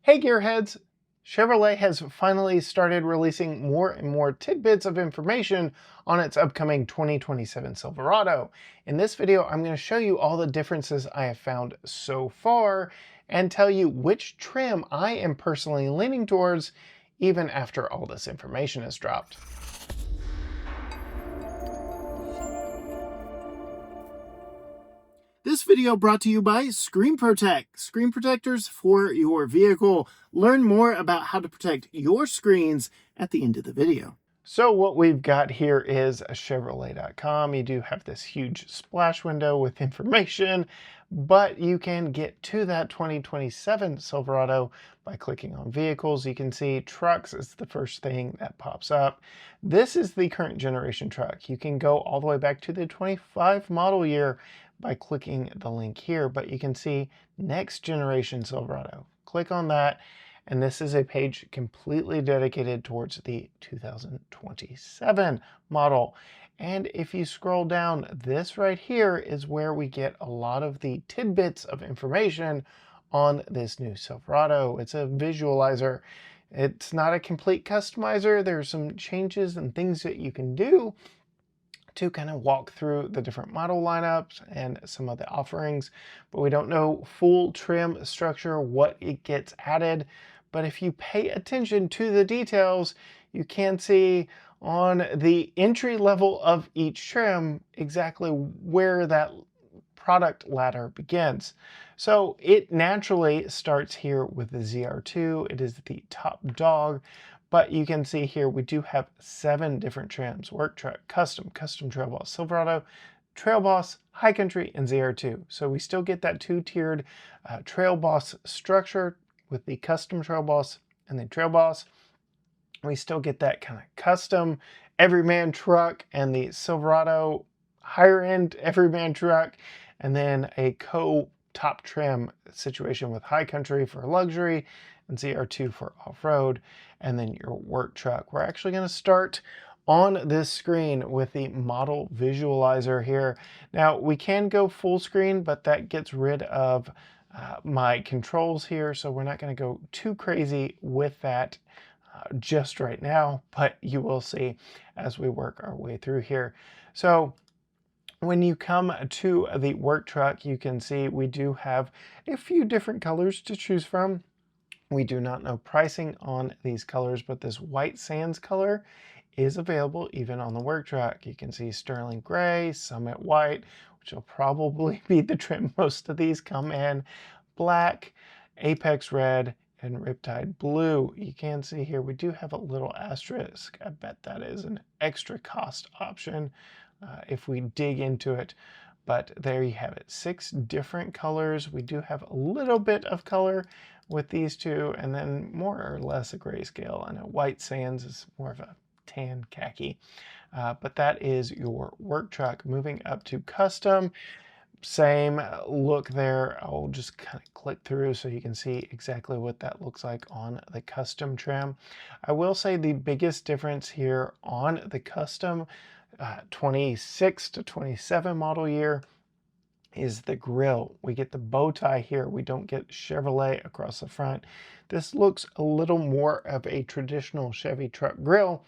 Hey gearheads! Chevrolet has finally started releasing more and more tidbits of information on its upcoming 2027 Silverado. In this video, I'm going to show you all the differences I have found so far and tell you which trim I am personally leaning towards even after all this information is dropped. This video brought to you by Screen Protect, screen protectors for your vehicle. Learn more about how to protect your screens at the end of the video. So what we've got here is a Chevrolet.com. You do have this huge splash window with information, but you can get to that 2027 Silverado by clicking on vehicles. You can see trucks is the first thing that pops up. This is the current generation truck. You can go all the way back to the 25 model year by clicking the link here, but you can see next generation Silverado. Click on that. And this is a page completely dedicated towards the 2027 model. And if you scroll down, this right here is where we get a lot of the tidbits of information on this new Silverado. It's a visualizer. It's not a complete customizer. There's some changes and things that you can do to kind of walk through the different model lineups and some of the offerings, but we don't know full trim structure, what it gets added. But if you pay attention to the details, you can see on the entry level of each trim exactly where that product ladder begins. So it naturally starts here with the ZR2. It is the top dog, but you can see here we do have 7 different trims: Work Truck, Custom, Custom Trail Boss, Silverado, Trail Boss, High Country, and ZR2. So we still get that 2-tiered Trail Boss structure with the Custom Trail Boss and the Trail Boss. We still get that kind of custom everyman truck and the Silverado higher end everyman truck, and then a top trim situation with High Country for luxury and ZR2 for off-road, and then your work truck. We're actually going to start on this screen with the model visualizer here. Now we can go full screen, but that gets rid of my controls here, so we're not going to go too crazy with that just right now, but you will see as we work our way through here. So when you come to the work truck, you can see we do have a few different colors to choose from. We do not know pricing on these colors, but this white sands color is available even on the work truck. You can see sterling gray, summit white, which will probably be the trim most of these come in, black, apex red, and riptide blue. You can see here we do have a little asterisk. I bet that is an extra cost option if we dig into it. But there you have it, 6 different colors. We do have a little bit of color with these two, and then more or less a grayscale, and a white sands is more of a tan khaki. But that is your work truck. Moving up to custom, same look there. I'll just kind of click through so you can see exactly what that looks like on the custom trim. I will say the biggest difference here on the custom 26 to 27 model year is the grille. We get the bow tie here. We don't get Chevrolet across the front. This looks a little more of a traditional Chevy truck grille,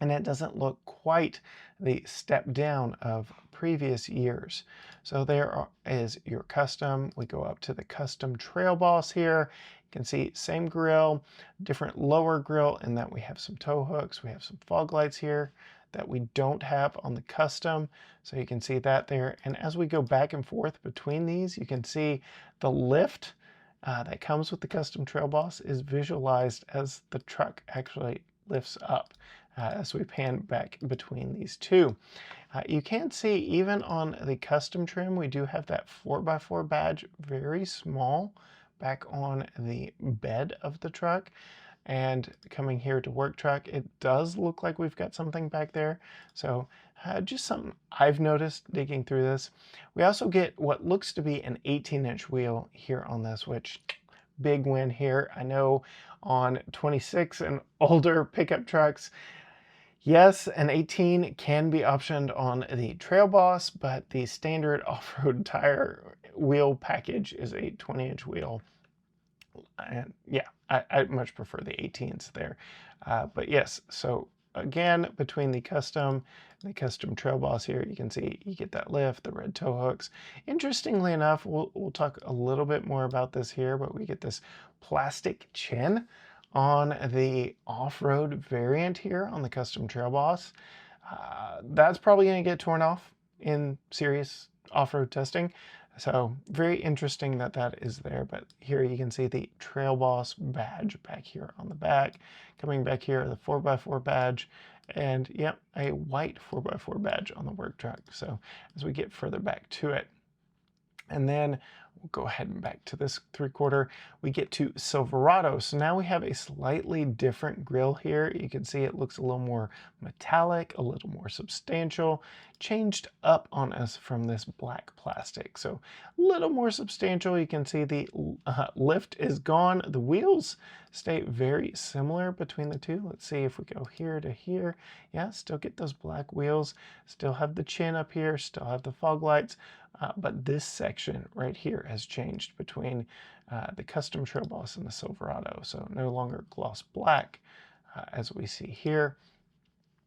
and it doesn't look quite the step down of previous years. So there is your custom. We go up to the custom Trail Boss here. You can see same grille, different lower grille, in that we have some tow hooks. We have some fog lights here that we don't have on the custom. So you can see that there. And as we go back and forth between these, you can see the lift that comes with the custom Trail Boss is visualized as the truck actually lifts up. As we pan back between these two. You can see even on the custom trim, we do have that 4x4 badge, very small, back on the bed of the truck. And coming here to work truck, it does look like we've got something back there. So just something I've noticed digging through this. We also get what looks to be an 18-inch wheel here on this, which big win here. I know on 26 and older pickup trucks, yes, an 18 can be optioned on the Trail Boss, but the standard off-road tire wheel package is a 20-inch wheel And yeah, I much prefer the 18s there. But yes, so again, between the custom and the custom trail boss here, you can see you get that lift, the red tow hooks. Interestingly enough, we'll talk a little bit more about this here, but we get this plastic chin on the off-road variant here on the custom trail boss. That's probably going to get torn off in serious off-road testing. So very interesting that that is there. But here you can see the Trail Boss badge back here on the back. Coming back here, the 4x4 badge. And yep, a white 4x4 badge on the work truck. So as we get further back to it, and then we'll go ahead and back to this 3/4. We get to Silverado. So now we have a slightly different grille here. You can see it looks a little more metallic, a little more substantial, changed up on us from this black plastic. So a little more substantial. You can see the lift is gone. The wheels stay very similar between the two. Let's see if we go here to here. Yeah, still get those black wheels. Still have the chin up here. Still have the fog lights. But this section right here has changed between the custom Trail Boss and the Silverado. So no longer gloss black as we see here.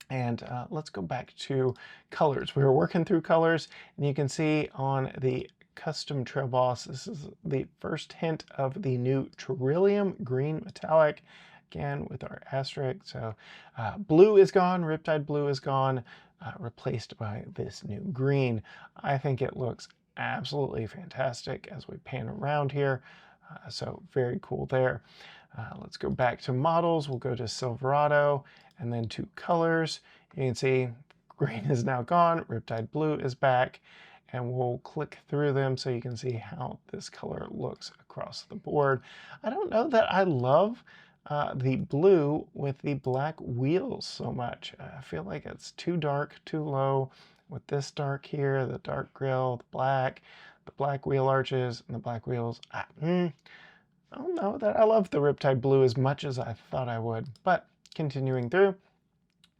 And let's go back to colors. We were working through colors, and you can see on the custom Trail Boss, this is the first hint of the new Trillium Green Metallic, again with our asterisk. So blue is gone, Riptide Blue is gone, replaced by this new green. I think it looks absolutely fantastic as we pan around here. So very cool there. Let's go back to models. We'll go to Silverado and then to colors. You can see green is now gone, Riptide Blue is back, and we'll click through them so you can see how this color looks across the board. I don't know that I love the blue with the black wheels so much. I feel like it's too dark, too low. With this dark here, the dark grille, the black wheel arches, and the black wheels. I don't know that I love the Riptide Blue as much as I thought I would. But continuing through,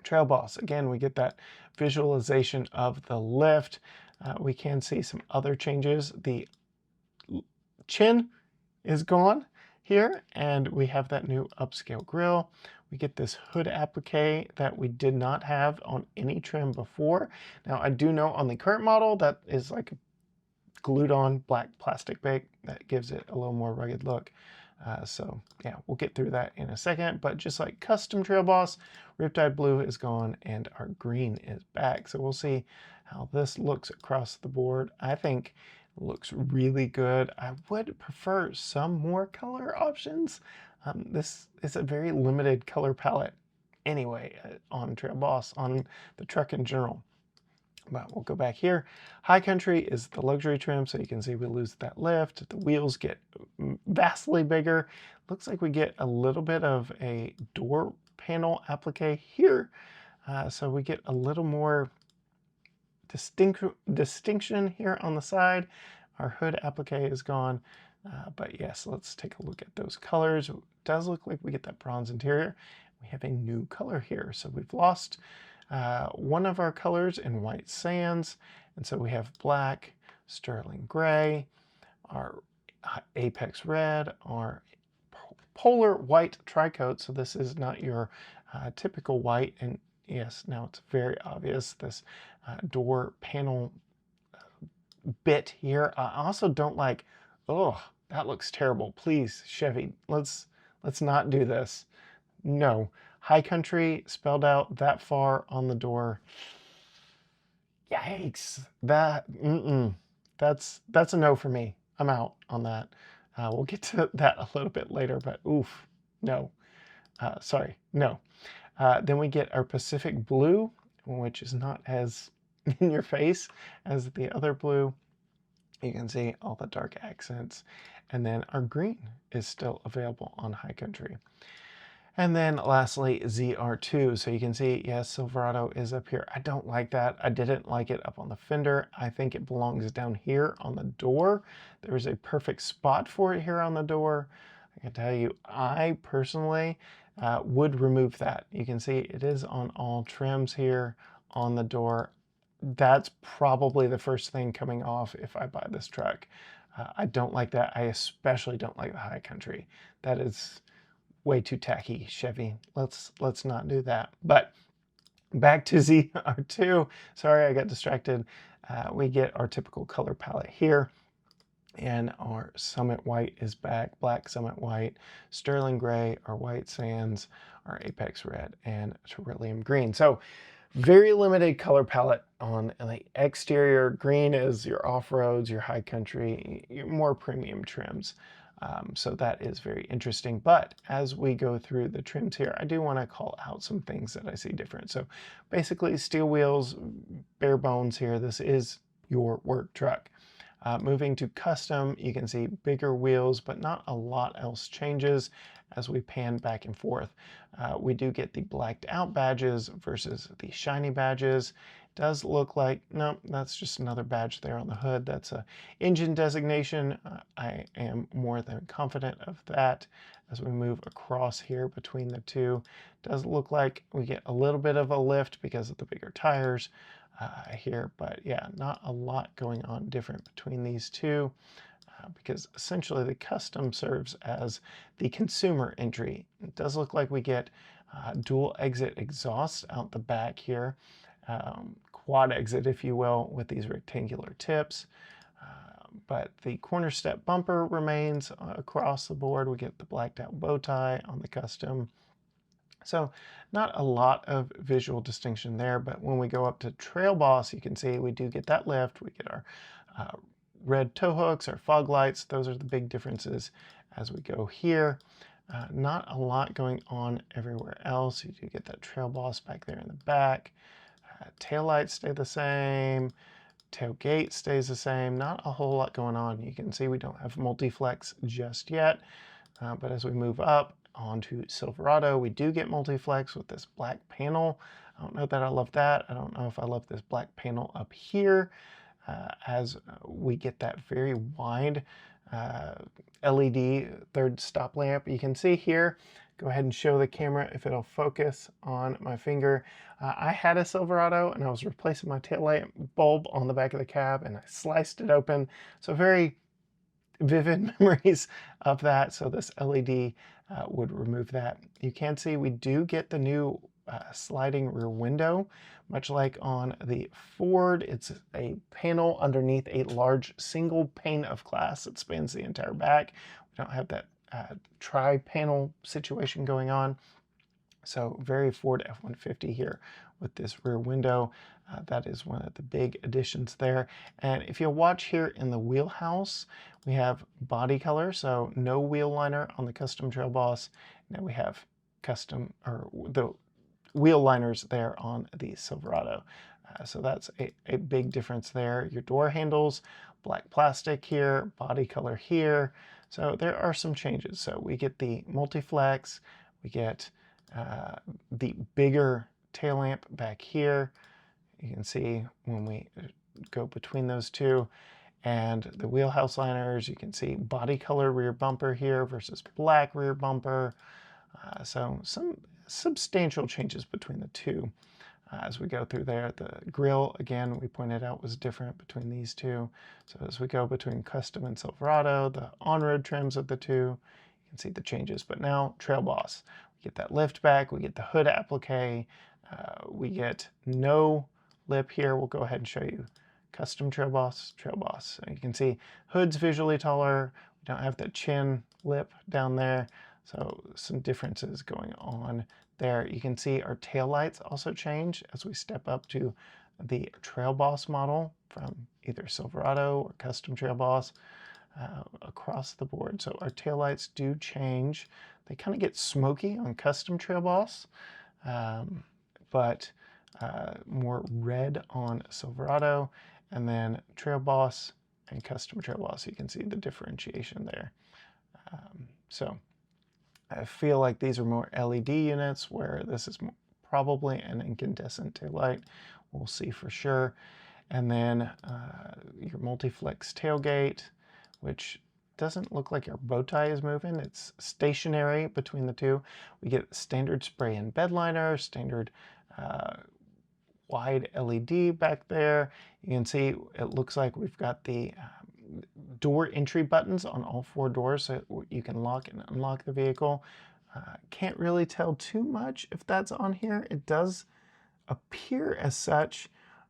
Trail Boss. Again, we get that visualization of the lift. We can see some other changes. The chin is gone here, and we have that new upscale grille. We get this hood applique that we did not have on any trim before. Now, I do know on the current model that is like glued on black plastic bake that gives it a little more rugged look. So yeah, we'll get through that in a second, but just like custom Trail Boss, Riptide Blue is gone and our green is back. So we'll see how this looks across the board. I think it looks really good. I would prefer some more color options. This is a very limited color palette anyway on Trail Boss, on the truck in general. But we'll go back here. High Country is the luxury trim, so you can see we lose that lift. The wheels get vastly bigger. Looks like we get a little bit of a door panel applique here. So we get a little more distinction here on the side. Our hood applique is gone. But yes, let's take a look at those colors. It does look like we get that bronze interior. We have a new color here. So we've lost one of our colors in white sands. And so we have black, sterling gray, our apex red, our polar white tricoat. So this is not your typical white. And yes, now it's very obvious, this door panel bit here. I also don't like, oh, that looks terrible. Please, Chevy, let's not do this. No. High Country spelled out that far on the door. Yikes. That's a no for me. I'm out on that. We'll get to that a little bit later, but oof, no. Sorry, no. Then we get our Pacific Blue, which is not as in your face as the other blue. You can see all the dark accents. And then our green is still available on High Country. And then lastly, ZR2. So you can see, yes, Silverado is up here. I don't like that. I didn't like it up on the fender. I think it belongs down here on the door. There's a perfect spot for it here on the door. I can tell you, I personally would remove that. You can see it is on all trims here on the door. That's probably the first thing coming off if I buy this truck. I don't like that. I especially don't like the high country. That is way too tacky, Chevy. Let's not do that. But back to ZR2. Sorry, I got distracted. We get our typical color palette here. And our Summit White is back. Black Summit White, Sterling Gray, our White Sands, our Apex Red, and Cerulean Green. So very limited color palette on the exterior. Green is your off-roads, your high country, your more premium trims. So that is very interesting. But as we go through the trims here, I do want to call out some things that I see different. So basically steel wheels, bare bones here. This is your work truck. Moving to custom, you can see bigger wheels, but not a lot else changes as we pan back and forth. We do get the blacked out badges versus the shiny badges. Does look like, no, that's just another badge there on the hood. That's a engine designation. I am more than confident of that. As we move across here between the two, does look like we get a little bit of a lift because of the bigger tires here, but yeah, not a lot going on different between these two because essentially the custom serves as the consumer entry. It does look like we get dual exit exhaust out the back here, quad exit if you will, with these rectangular tips. But the corner step bumper remains across the board. We get the blacked out bow tie on the custom. So not a lot of visual distinction there, but when we go up to Trail Boss, you can see we do get that lift. We get our red tow hooks, our fog lights. Those are the big differences as we go here. Not a lot going on everywhere else. You do get that Trail Boss back there in the back. Tail lights stay the same. Tailgate stays the same. Not a whole lot going on. You can see we don't have multi-flex just yet, but as we move up, onto Silverado, we do get multi-flex with this black panel. I don't know that I love that. I don't know if I love this black panel up here as we get that very wide LED third stop lamp. You can see here, go ahead and show the camera if it'll focus on my finger. I had a Silverado and I was replacing my tail lamp bulb on the back of the cab and I sliced it open. So very vivid memories of that. So this LED would remove that. You can see we do get the new sliding rear window, much like on the Ford. It's a panel underneath a large single pane of glass that spans the entire back. We don't have that tri-panel situation going on. So very Ford F-150 here with this rear window. That is one of the big additions there. And if you'll watch here in the wheelhouse, we have body color, so no wheel liner on the custom Trail Boss. Now we have custom, or the wheel liners there on the Silverado. So that's a big difference there. Your door handles, black plastic here, body color here. So there are some changes. So we get the multi-flex, we get the bigger tail lamp back here. You can see when we go between those two, and the wheelhouse liners, you can see body color rear bumper here versus black rear bumper. So some substantial changes between the two as we go through there. The grille, again, we pointed out was different between these two. So as we go between custom and Silverado, the on-road trims of the two, you can see the changes. But now Trail Boss, we get that lift back, we get the hood applique, we get no lip here. We'll go ahead and show you custom Trail Boss, Trail Boss. So you can see hood's visually taller. We don't have that chin lip down there. So some differences going on there. You can see our tail lights also change as we step up to the Trail Boss model from either Silverado or custom Trail Boss across the board. So our tail lights do change. They kind of get smoky on custom Trail Boss, but more red on Silverado, and then Trail Boss and custom Trail Boss. You can see the differentiation there. So I feel like these are more LED units, where this is probably an incandescent taillight. We'll see for sure. And then your multi-flex tailgate, which doesn't look like our bow tie is moving. It's stationary between the two. We get standard spray and bed liner, standard wide LED back there. You can see it looks like we've got the door entry buttons on all 4 doors so you can lock and unlock the vehicle. Can't really tell too much if that's on here. It does appear as such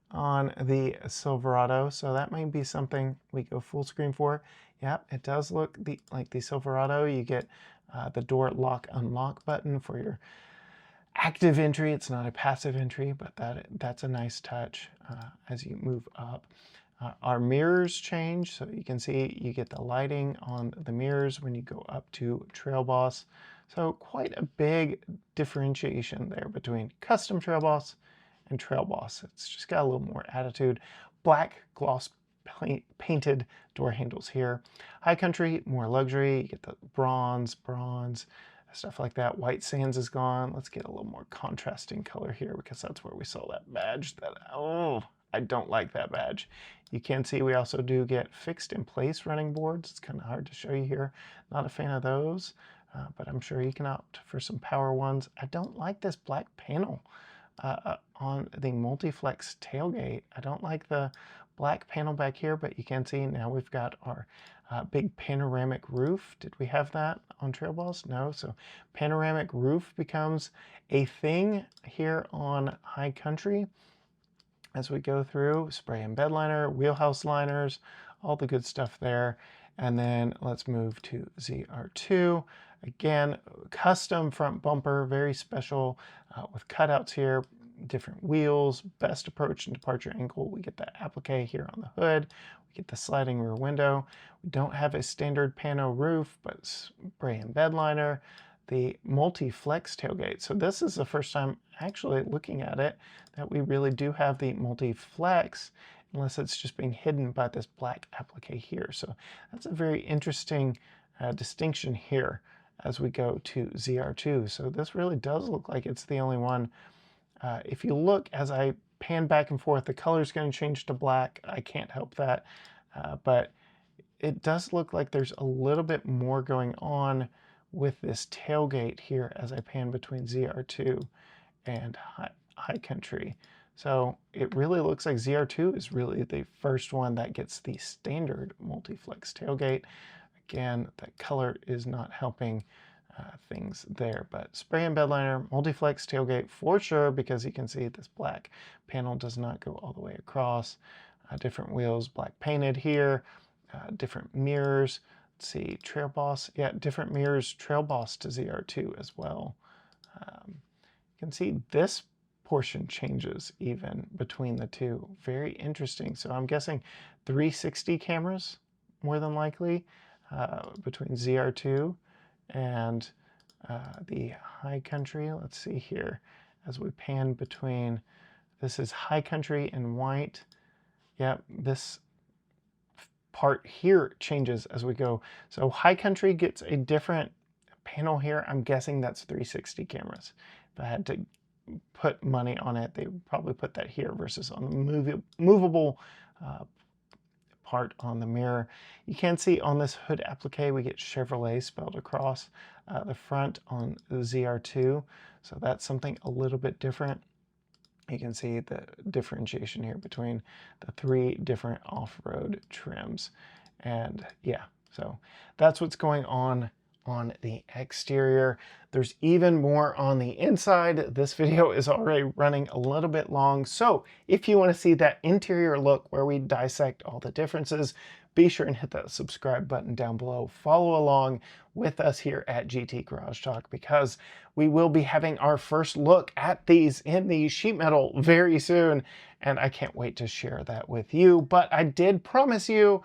on the Silverado, so that might be something we go full screen for. Yep, it does look like the Silverado. You get the door lock unlock button for your active entry. It's not a passive entry, but that's a nice touch as you move up. Our mirrors change, so you can see you get the lighting on the mirrors when you go up to Trail Boss. So quite a big differentiation there between custom Trail Boss and Trail Boss. It's just got a little more attitude. Black gloss painted door handles here. High Country, more luxury. You get the bronze, stuff like that. White Sands is gone. Let's get a little more contrasting color here because that's where we saw that badge. Oh, I don't like that badge. You can see we also do get fixed in place running boards. It's kind of hard to show you here. Not a fan of those, but I'm sure you can opt for some power ones. I don't like this black panel on the multi-flex tailgate. I don't like the black panel back here, but you can see now we've got our big panoramic roof. Did we have that on Trail Boss? No, so panoramic roof becomes a thing here on High Country. As we go through, spray and bed liner, wheelhouse liners, all the good stuff there. And then let's move to ZR2. Again, custom front bumper, very special with cutouts here, different wheels, best approach and departure angle. We get the applique here on the hood. We get the sliding rear window. We don't have a standard pano roof, but spray and bed liner. The multi-flex tailgate. So this is the first time actually looking at it that we really do have the multi-flex, unless it's just being hidden by this black applique here. So that's a very interesting distinction here as we go to ZR2. So this really does look like it's the only one. If you look as I pan back and forth, the color is going to change to black. I can't help that, but it does look like there's a little bit more going on with this tailgate here as I pan between ZR2 and High Country. So it really looks like ZR2 is really the first one that gets the standard multi-flex tailgate. Again, that color is not helping things there, but spray and bed liner, multi-flex tailgate for sure, because you can see this black panel does not go all the way across. Different wheels, black painted here, different mirrors. Let's see, Trail Boss, yeah, different mirrors, Trail Boss to ZR2 as well. You can see this portion changes even between the two. Very interesting. So I'm guessing 360 cameras, more than likely, between ZR2 and the High Country. Let's see here as we pan between, this is High Country in white. Yep, this part here changes as we go. So High Country gets a different panel here. I'm guessing that's 360 cameras. If I had to put money on it, they would probably put that here versus on the movable part on the mirror. You can see on this hood applique, we get Chevrolet spelled across the front on the ZR2. So that's something a little bit different. You can see the differentiation here between the 3 different off-road trims. And yeah, so that's what's going on the exterior. There's even more on the inside. This video is already running a little bit long, so if you want to see that interior look where we dissect all the differences, be sure and hit that subscribe button down below. Follow along with us here at GT Garage Talk, because we will be having our first look at these in the sheet metal very soon, and I can't wait to share that with you. But I did promise you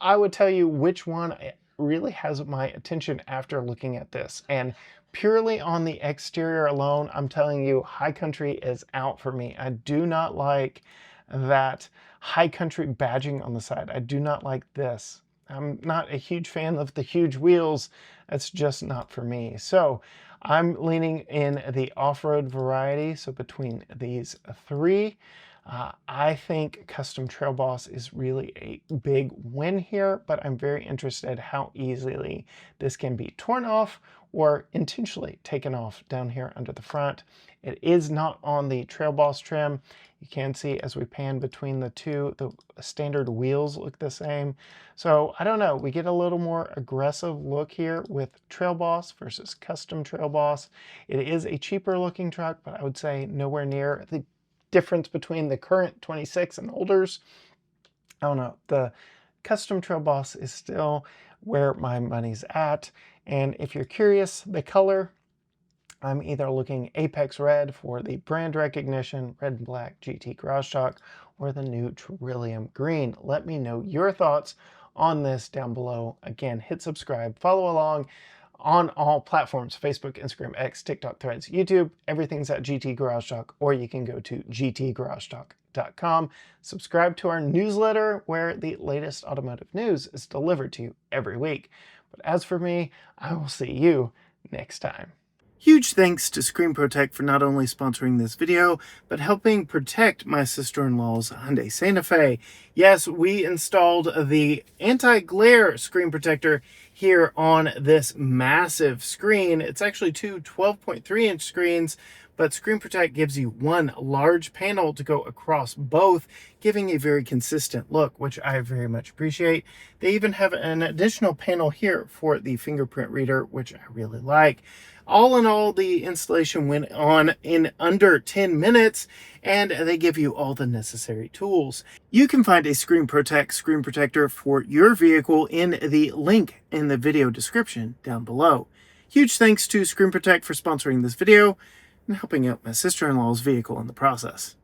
I would tell you which one really has my attention after looking at this. And purely on the exterior alone, I'm telling you, High Country is out for me. I do not like that High Country badging on the side. I do not like this. I'm not a huge fan of the huge wheels. That's just not for me. So I'm leaning in the off-road variety. So between these 3, I think Custom Trail Boss is really a big win here, but I'm very interested how easily this can be torn off or intentionally taken off down here under the front. It is not on the Trail Boss trim. You can see as we pan between the two, the standard wheels look the same. So I don't know, we get a little more aggressive look here with Trail Boss versus Custom Trail Boss. It is a cheaper looking truck, but I would say nowhere near the difference between the current 26 and olders. I don't know. The Custom Trail Boss is still where my money's at. And if you're curious, the color, I'm either looking Apex Red for the brand recognition, red and black GT Garage Shock, or the new Trillium Green. Let me know your thoughts on this down below. Again, hit subscribe, follow along on all platforms: Facebook, Instagram, X, TikTok, Threads, YouTube. Everything's at GT Garage Shock, or you can go to gtgarageshock.com. Subscribe to our newsletter where the latest automotive news is delivered to you every week. But as for me, I will see you next time. Huge thanks to Screen Protect for not only sponsoring this video, but helping protect my sister-in-law's Hyundai Santa Fe. Yes, we installed the anti-glare screen protector here on this massive screen. It's actually two 12.3-inch screens, but Screen Protect gives you one large panel to go across both, giving a very consistent look, which I very much appreciate. They even have an additional panel here for the fingerprint reader, which I really like. All in all, the installation went on in under 10 minutes, and they give you all the necessary tools. You can find a Screen Protect screen protector for your vehicle in the link in the video description down below. Huge thanks to Screen Protect for sponsoring this video and helping out my sister-in-law's vehicle in the process.